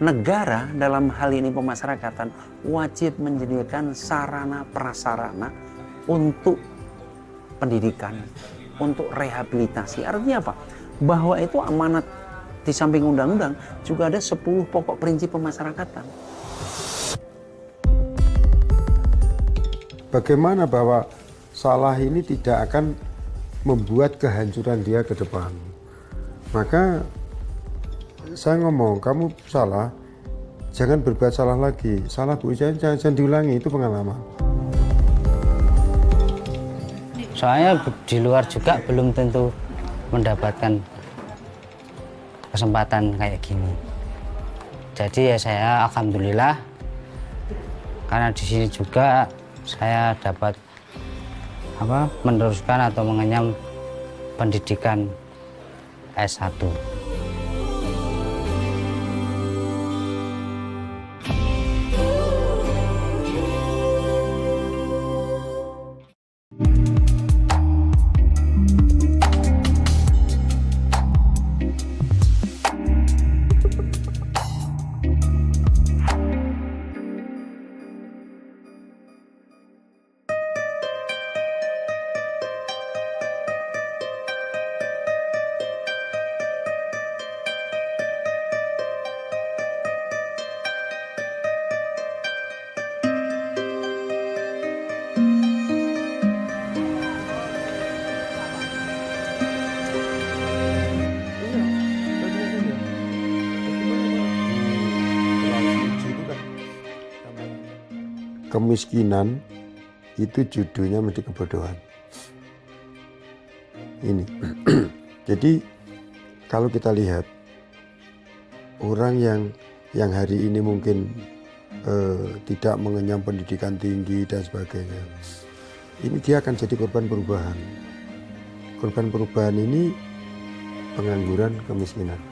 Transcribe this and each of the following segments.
negara dalam hal ini pemasyarakatan wajib menyediakan sarana prasarana untuk pendidikan, untuk rehabilitasi. Artinya apa? Bahwa itu amanat di samping undang-undang juga ada 10 pokok prinsip pemasyarakatan. Bagaimana bahwa salah ini tidak akan membuat kehancuran dia ke depan. Maka saya ngomong, kamu salah, jangan berbuat salah lagi. Salah Bu, jangan diulangi, itu pengalaman. Soalnya di luar juga belum tentu mendapatkan kesempatan kayak gini. Jadi ya saya alhamdulillah karena di sini juga saya dapat meneruskan atau mengenyam pendidikan S1. Kemiskinan itu judulnya mesti kebodohan. Ini. Jadi kalau kita lihat orang yang hari ini mungkin tidak mengenyam pendidikan tinggi dan sebagainya, ini dia akan jadi korban perubahan. Korban perubahan ini pengangguran, kemiskinan.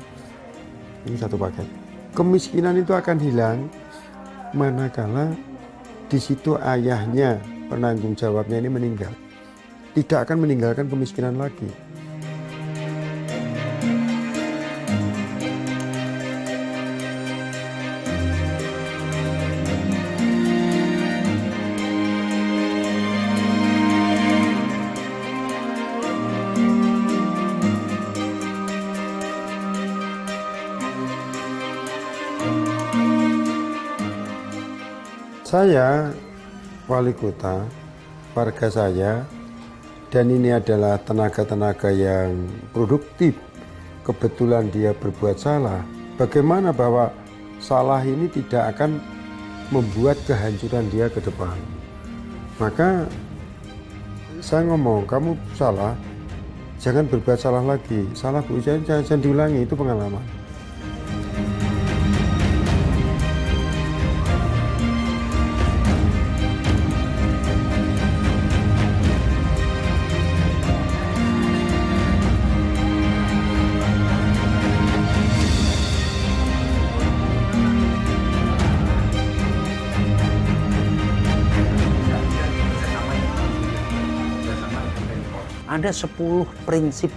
Ini satu paket. Kemiskinan itu akan hilang manakala di situ ayahnya, penanggung jawabnya ini meninggal. Tidak akan meninggalkan kemiskinan lagi. Saya wali kota, warga saya, dan ini adalah tenaga-tenaga yang produktif. Kebetulan dia berbuat salah. Bagaimana bahwa salah ini tidak akan membuat kehancuran dia ke depan. Maka saya ngomong, kamu salah, jangan berbuat salah lagi. Salah Bu, jangan diulangi, itu pengalaman. Ada 10 prinsip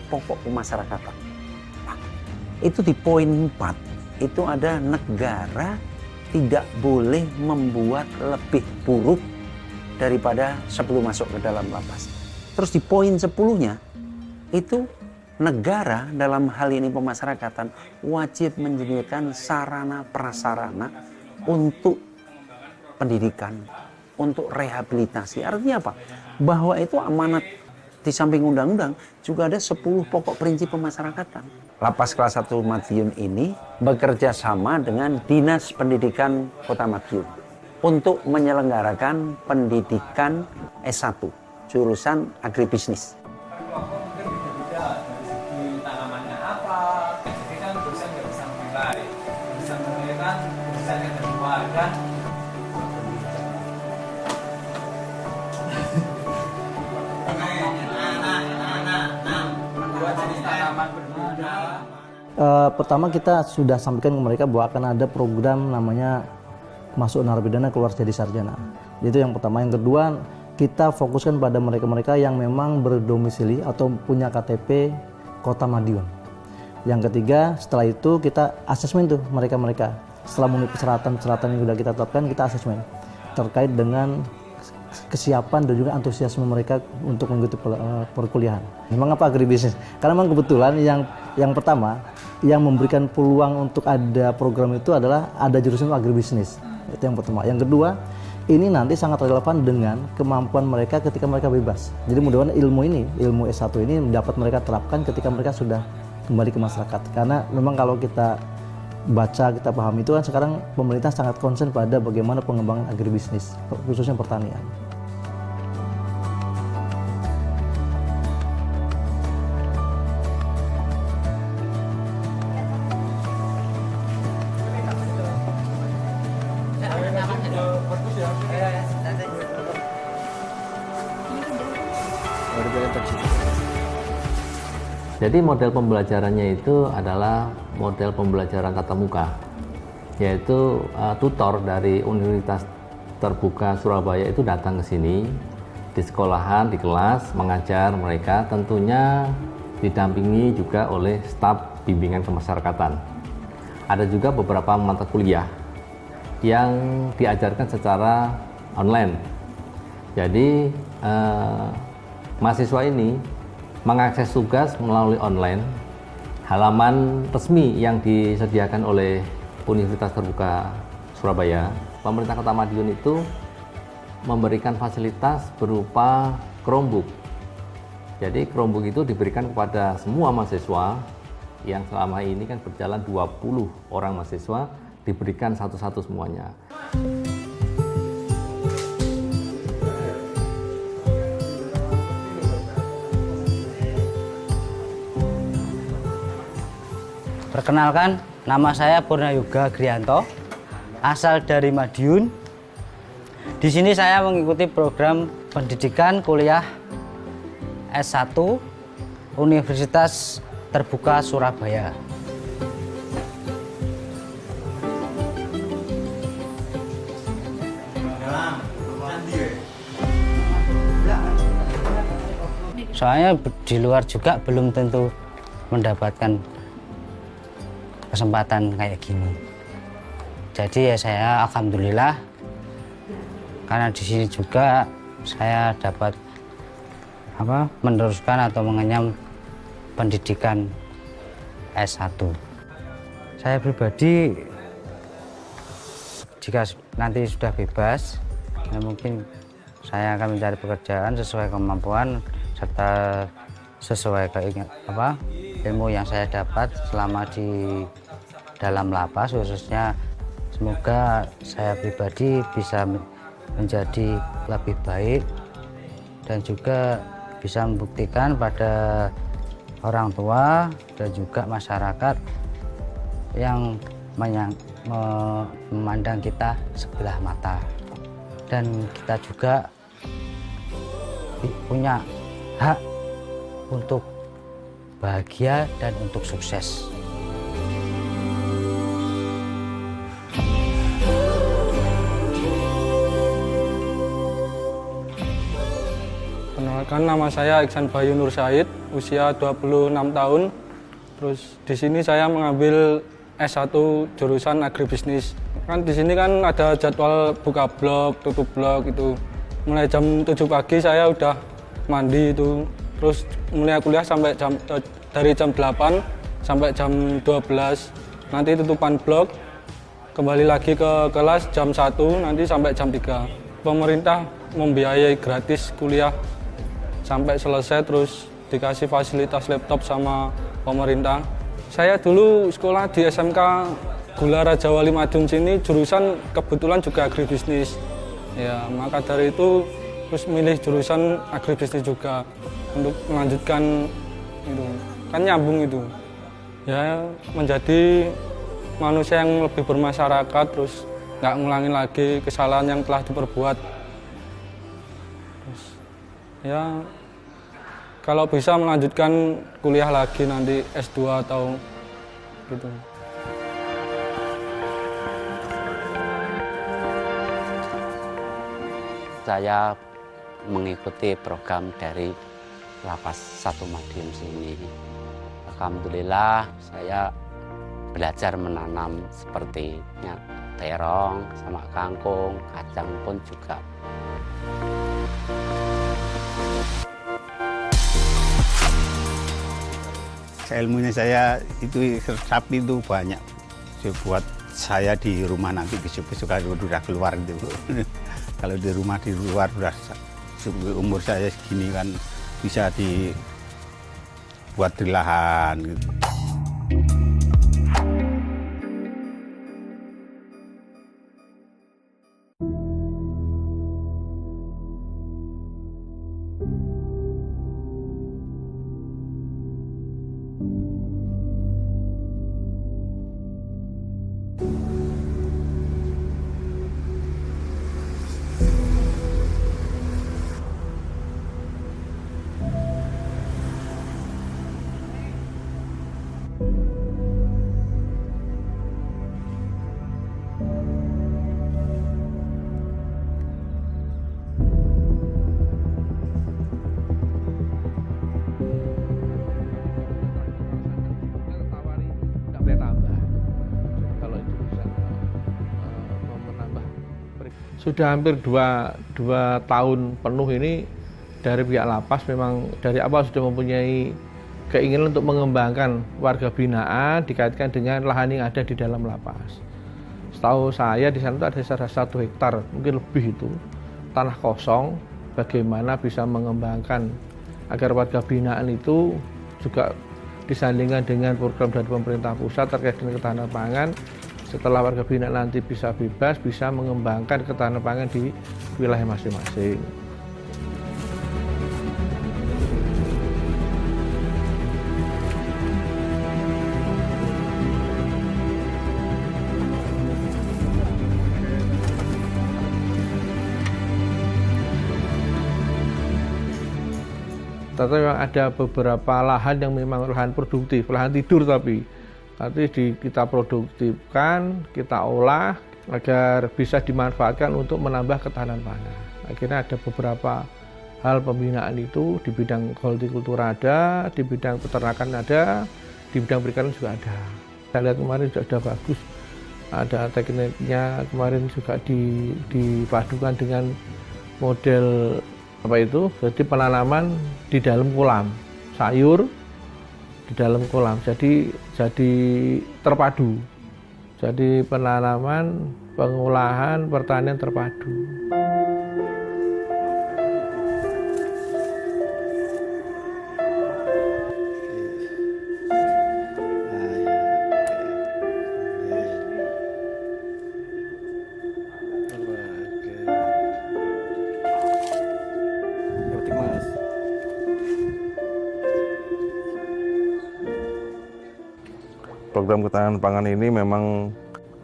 pokok pemasyarakatan. Itu di poin 4, itu ada negara tidak boleh membuat lebih buruk daripada sebelum masuk ke dalam lapas. Terus di poin 10-nya, itu negara dalam hal ini pemasyarakatan wajib menyediakan sarana prasarana untuk pendidikan, untuk rehabilitasi. Artinya apa? Bahwa itu amanat di samping undang-undang juga ada 10 pokok prinsip pemasyarakatan. Lapas kelas 1 Madiun ini bekerja sama dengan Dinas Pendidikan Kota Madiun untuk menyelenggarakan pendidikan S1 jurusan agribisnis. Pertama kita sudah sampaikan ke mereka bahwa akan ada program namanya masuk narapidana keluar jadi sarjana. Itu yang pertama. Yang kedua, kita fokuskan pada mereka-mereka yang memang berdomisili atau punya KTP Kota Madiun. Yang ketiga, setelah itu kita asesmen tuh mereka-mereka. Setelah memenuhi persyaratan yang sudah kita tetapkan, kita asesmen terkait dengan kesiapan dan juga antusiasme mereka untuk mengikuti perkuliahan. Memang apa agribisnis? Karena memang kebetulan yang pertama yang memberikan peluang untuk ada program itu adalah ada jurusan agribisnis. Itu yang pertama. Yang kedua, ini nanti sangat relevan dengan kemampuan mereka ketika mereka bebas. Jadi mudah-mudahan ilmu S1 ini dapat mereka terapkan ketika mereka sudah kembali ke masyarakat. Karena memang kalau kita baca, kita paham itu kan sekarang pemerintah sangat concern pada bagaimana pengembangan agribisnis, khususnya pertanian. Jadi model pembelajarannya itu adalah model pembelajaran tatap muka, yaitu tutor dari Universitas Terbuka Surabaya itu datang ke sini di sekolahan, di kelas, mengajar mereka, tentunya didampingi juga oleh staf bimbingan kemasyarakatan. Ada juga beberapa mata kuliah yang diajarkan secara online. Jadi mahasiswa ini mengakses tugas melalui online, halaman resmi yang disediakan oleh Universitas Terbuka Surabaya. Pemerintah Kota Madiun itu memberikan fasilitas berupa Chromebook. Jadi Chromebook itu diberikan kepada semua mahasiswa yang selama ini kan berjalan 20 orang mahasiswa, diberikan satu-satu semuanya. Perkenalkan, nama saya Purnayuga Grianto, asal dari Madiun. Di sini saya mengikuti program pendidikan kuliah S1 Universitas Terbuka Surabaya. Soalnya di luar juga belum tentu mendapatkan kesempatan kayak gini. Jadi ya saya alhamdulillah karena di sini juga saya dapat meneruskan atau mengenyam pendidikan S1. Saya pribadi jika nanti sudah bebas, ya mungkin saya akan mencari pekerjaan sesuai kemampuan serta sesuai ilmu yang saya dapat selama di dalam lapas, khususnya semoga saya pribadi bisa menjadi lebih baik dan juga bisa membuktikan pada orang tua dan juga masyarakat yang memandang kita sebelah mata, dan kita juga punya hak untuk bahagia dan untuk sukses. Perkenalkan, nama saya Iksan Bayu Nur Said, usia 26 tahun. Terus di sini saya mengambil S1 jurusan agribisnis. Kan di sini kan ada jadwal buka blog, tutup blog itu. Mulai jam 7 pagi saya udah mandi itu. Terus mulai kuliah sampai dari jam 8 sampai jam 12. Nanti tutupan blog, kembali lagi ke kelas jam 1, nanti sampai jam 3. Pemerintah membiayai gratis kuliah sampai selesai, terus dikasih fasilitas laptop sama pemerintah. Saya dulu sekolah di SMK Gula Raja Wali Madiun sini, jurusan kebetulan juga agribisnis. Ya, maka dari itu terus milih jurusan agribisnis juga untuk melanjutkan itu. Kan nyambung itu. Ya, menjadi manusia yang lebih bermasyarakat, terus nggak ngulangin lagi kesalahan yang telah diperbuat. Terus, ya, kalau bisa melanjutkan kuliah lagi nanti S2 atau gitu. Saya mengikuti program dari Lapas 1 Madiun sini. alhamdulillah saya belajar menanam seperti terong sama kangkung, kacang pun juga. Ilmunya saya itu sapi itu banyak buat saya di rumah nanti besok-besok kalau udah keluar itu. Kalau di rumah di luar udah umur saya segini kan bisa dibuat di lahan gitu. Sudah hampir dua tahun penuh ini dari pihak lapas memang dari awal sudah mempunyai keinginan untuk mengembangkan warga binaan dikaitkan dengan lahan yang ada di dalam lapas. Setahu saya di sana itu ada 1 hektar, mungkin lebih itu, tanah kosong, bagaimana bisa mengembangkan agar warga binaan itu juga disandingkan dengan program dari pemerintah pusat terkait dengan ketahanan pangan. Setelah warga binaan nanti bisa bebas, bisa mengembangkan ketahanan pangan di wilayah masing-masing. Tetapi memang ada beberapa lahan yang memang lahan produktif, lahan tidur tapi kita produktifkan, kita olah agar bisa dimanfaatkan untuk menambah ketahanan pangan. Akhirnya ada beberapa hal pembinaan itu di bidang hortikultura ada, di bidang peternakan ada, di bidang perikanan juga ada. Saya lihat kemarin sudah bagus, ada tekniknya kemarin juga dipadukan dengan model jadi penanaman di dalam kolam sayur. Di dalam kolam, jadi terpadu, jadi penanaman, pengolahan, pertanian terpadu. Program ketahanan pangan ini memang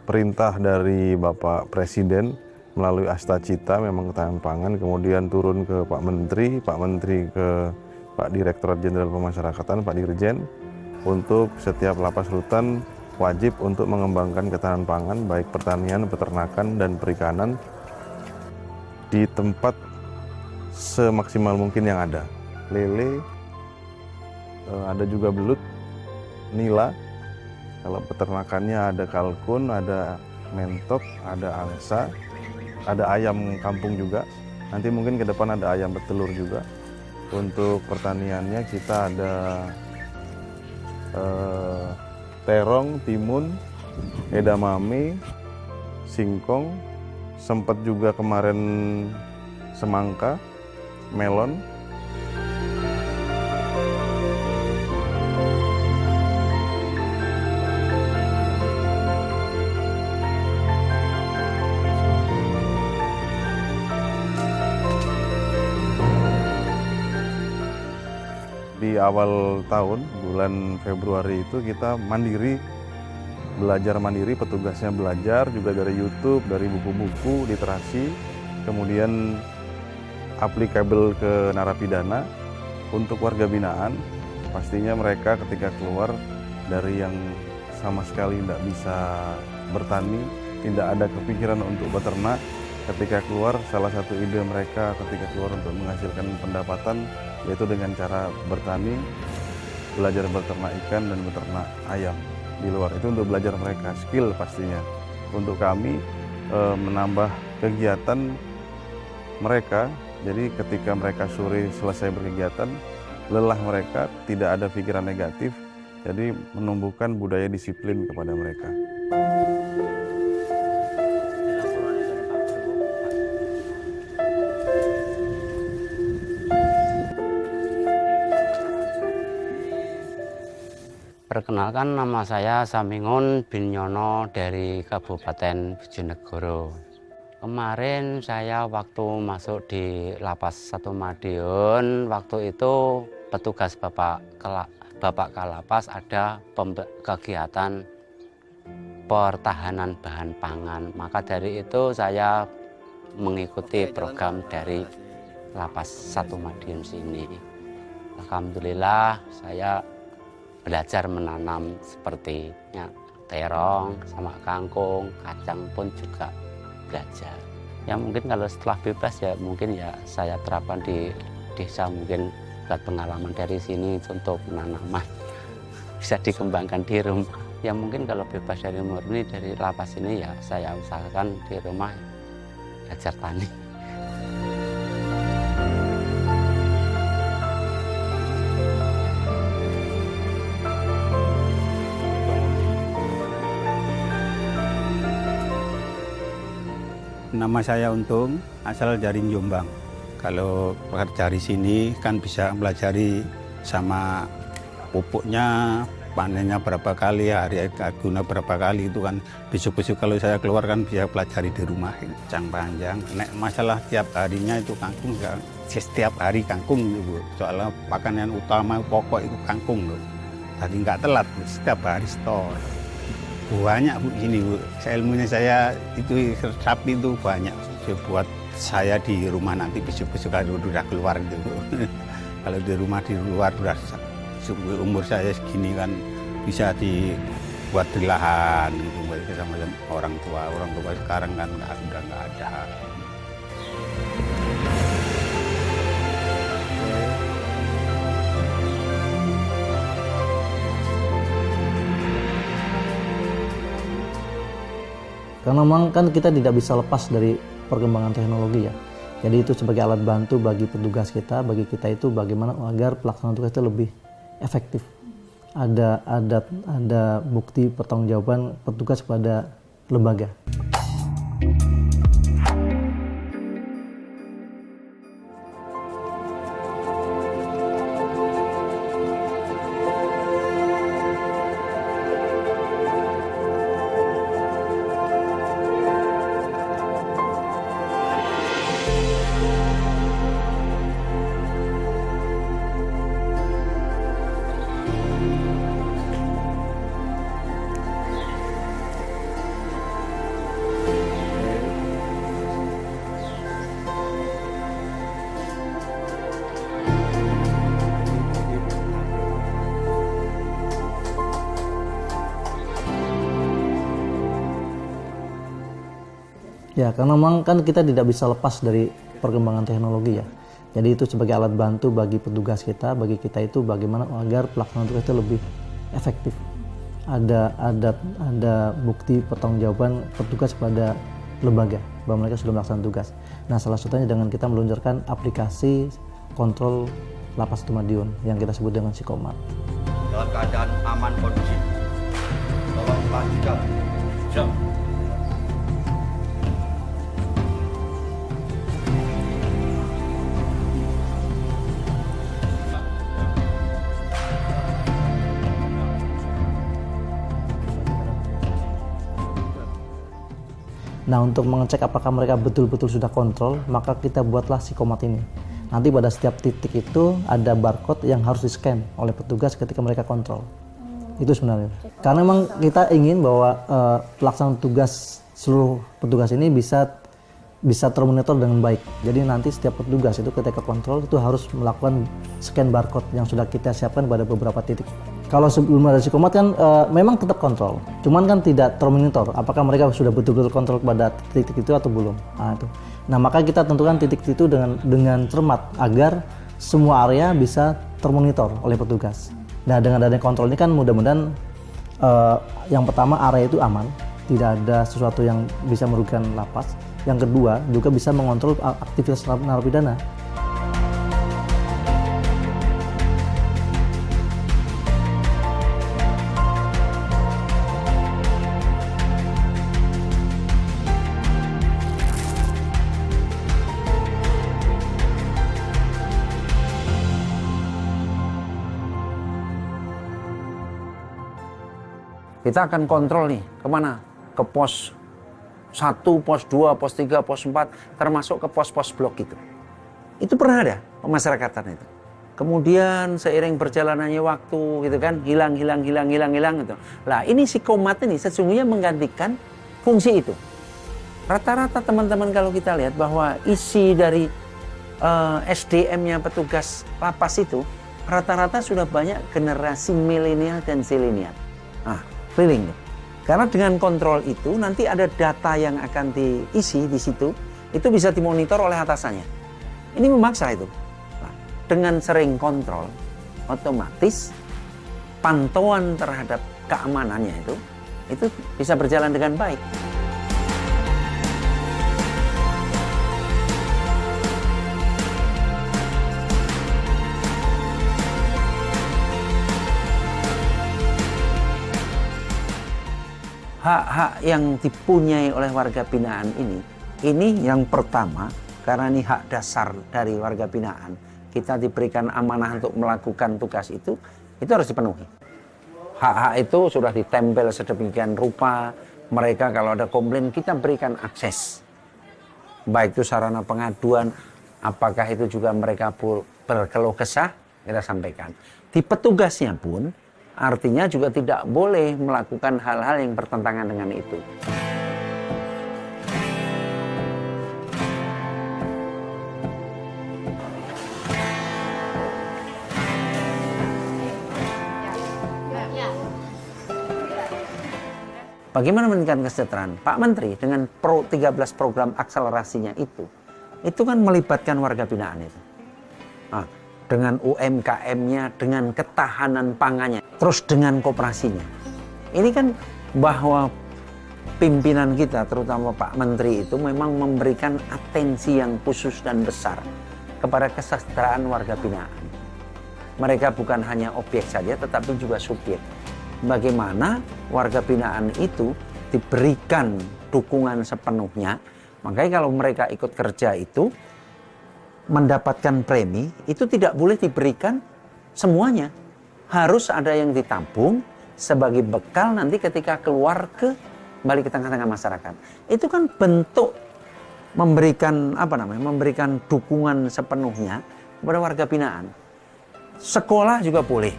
perintah dari Bapak Presiden melalui Astacita, memang ketahanan pangan, kemudian turun ke Pak Menteri ke Pak Direktorat Jenderal Pemasyarakatan, Pak Dirjen, untuk setiap lapas rutan wajib untuk mengembangkan ketahanan pangan, baik pertanian, peternakan, dan perikanan di tempat semaksimal mungkin yang ada. Lele, ada juga belut, nila. Kalau peternakannya ada kalkun, ada mentok, ada angsa, ada ayam kampung juga. Nanti mungkin ke depan ada ayam bertelur juga. Untuk pertaniannya kita ada terong, timun, edamame, singkong, sempat juga kemarin semangka, melon. Di awal tahun, bulan Februari itu kita belajar mandiri, petugasnya belajar juga dari YouTube, dari buku-buku, literasi, kemudian applicable ke narapidana. Untuk warga binaan, pastinya mereka ketika keluar dari yang sama sekali tidak bisa bertani, tidak ada kepikiran untuk beternak, ketika keluar salah satu ide mereka ketika keluar untuk menghasilkan pendapatan yaitu dengan cara bertani. belajar beternak ikan dan beternak ayam di luar. Itu untuk belajar mereka, skill pastinya. Untuk kami menambah kegiatan mereka, jadi ketika mereka sore selesai berkegiatan, lelah mereka, tidak ada pikiran negatif, jadi menumbuhkan budaya disiplin kepada mereka. Perkenalkan, nama saya Samingun bin Nyono dari Kabupaten Bojonegoro. Kemarin saya waktu masuk di Lapas 1 Madiun, waktu itu petugas Bapak Kalapas ada kegiatan pertahanan bahan pangan. Maka dari itu saya mengikuti program dari Lapas 1 Madiun sini. Alhamdulillah saya belajar menanam seperti terong sama kangkung, kacang pun juga belajar. Ya mungkin kalau setelah bebas ya mungkin ya saya terapkan di desa, mungkin buat pengalaman dari sini untuk penanaman bisa dikembangkan di rumah. Ya mungkin kalau bebas dari murni dari lapas ini ya saya usahakan di rumah belajar tani. Nama saya Untung, asal dari Jombang. Kalau bekerja di sini kan bisa pelajari sama pupuknya, panennya berapa kali, hari guna berapa kali, itu kan besok-besok kalau saya keluar kan bisa pelajari di rumah. Cang panjang, masalah tiap harinya itu kangkung, ya, setiap hari kangkung Bu. Soalnya makanan utama pokok itu kangkung loh. Tadi nggak telat, setiap hari store. Banyak Bu ini Bu, ilmunya saya itu sapi itu banyak buat saya di rumah nanti besok-besok udah keluar gitu. Kalau di rumah di luar udah umur saya segini kan bisa dibuat di lahan gitu sama orang tua sekarang kan udah nggak ada. Karena memang kan kita tidak bisa lepas dari perkembangan teknologi ya. Jadi itu sebagai alat bantu bagi petugas kita, bagi kita itu bagaimana agar pelaksanaan tugas itu lebih efektif. Ada bukti pertanggungjawaban petugas kepada lembaga. Ya, karena memang kan kita tidak bisa lepas dari perkembangan teknologi ya. Jadi itu sebagai alat bantu bagi petugas kita, bagi kita itu bagaimana agar pelaksanaan tugas itu lebih efektif. Ada bukti pertanggungjawaban petugas kepada lembaga bahwa mereka sudah melaksanakan tugas. Nah, salah satunya dengan kita meluncurkan aplikasi kontrol Lapas 1 Madiun yang kita sebut dengan Sikomat. Dalam keadaan aman kondusif. Tolong pastikan. Siap. Nah, untuk mengecek apakah mereka betul-betul sudah kontrol, maka kita buatlah Sikomat ini. Nanti pada setiap titik itu ada barcode yang harus di-scan oleh petugas ketika mereka kontrol. Itu sebenarnya. Karena memang kita ingin bahwa pelaksanaan tugas seluruh petugas ini bisa termonitor dengan baik. Jadi nanti setiap petugas itu ketika kontrol itu harus melakukan scan barcode yang sudah kita siapkan pada beberapa titik. Kalau sebelum ada Sikomat kan memang tetap kontrol, cuman kan tidak termonitor apakah mereka sudah betul-betul kontrol pada titik itu atau belum. Nah, itu. Nah, maka kita tentukan titik itu dengan cermat agar semua area bisa termonitor oleh petugas. Nah, dengan adanya kontrol ini kan mudah-mudahan yang pertama area itu aman, tidak ada sesuatu yang bisa merugikan lapas. Yang kedua juga bisa mengontrol aktivitas narapidana. Kita akan kontrol nih, kemana? Ke pos 1, pos 2, pos 3, pos 4, termasuk ke pos-pos blok itu. Itu pernah ada pemasyarakatan itu. Kemudian seiring berjalannya waktu gitu kan, hilang gitu. Lah ini Sikomat ini sesungguhnya menggantikan fungsi itu. Rata-rata teman-teman kalau kita lihat bahwa isi dari SDM-nya petugas lapas itu, rata-rata sudah banyak generasi milenial dan zilenial. Nah, keliling. Karena dengan kontrol itu nanti ada data yang akan diisi di situ, itu bisa dimonitor oleh atasannya. Ini memaksa itu. Nah, dengan sering kontrol, otomatis pantauan terhadap keamanannya itu bisa berjalan dengan baik. Hak-hak yang dipunyai oleh warga binaan ini yang pertama, karena ini hak dasar dari warga binaan, kita diberikan amanah untuk melakukan tugas itu harus dipenuhi. Hak-hak itu sudah ditempel sedemikian rupa, mereka kalau ada komplain kita berikan akses. Baik itu sarana pengaduan, apakah itu juga mereka berkeluh kesah, kita sampaikan. Di petugasnya pun, artinya juga tidak boleh melakukan hal-hal yang bertentangan dengan itu. Bagaimana meningkatkan kesejahteraan? Pak Menteri dengan 13 program akselerasinya itu kan melibatkan warga binaan itu. Nah, dengan UMKM-nya, dengan ketahanan pangannya, terus dengan koperasinya. Ini kan bahwa pimpinan kita, terutama Pak Menteri itu memang memberikan atensi yang khusus dan besar kepada kesejahteraan warga binaan. Mereka bukan hanya objek saja, tetapi juga subjek. Bagaimana warga binaan itu diberikan dukungan sepenuhnya, makanya kalau mereka ikut kerja itu, mendapatkan premi itu tidak boleh diberikan semuanya, harus ada yang ditabung sebagai bekal nanti ketika keluar balik ke tengah-tengah masyarakat. Itu kan bentuk memberikan memberikan dukungan sepenuhnya kepada warga binaan. Sekolah juga boleh,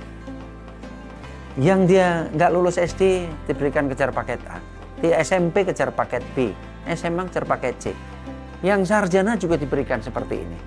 yang dia nggak lulus SD diberikan kejar paket A, di SMP kejar paket B, SMA kejar paket C. Yang sarjana juga diberikan seperti ini.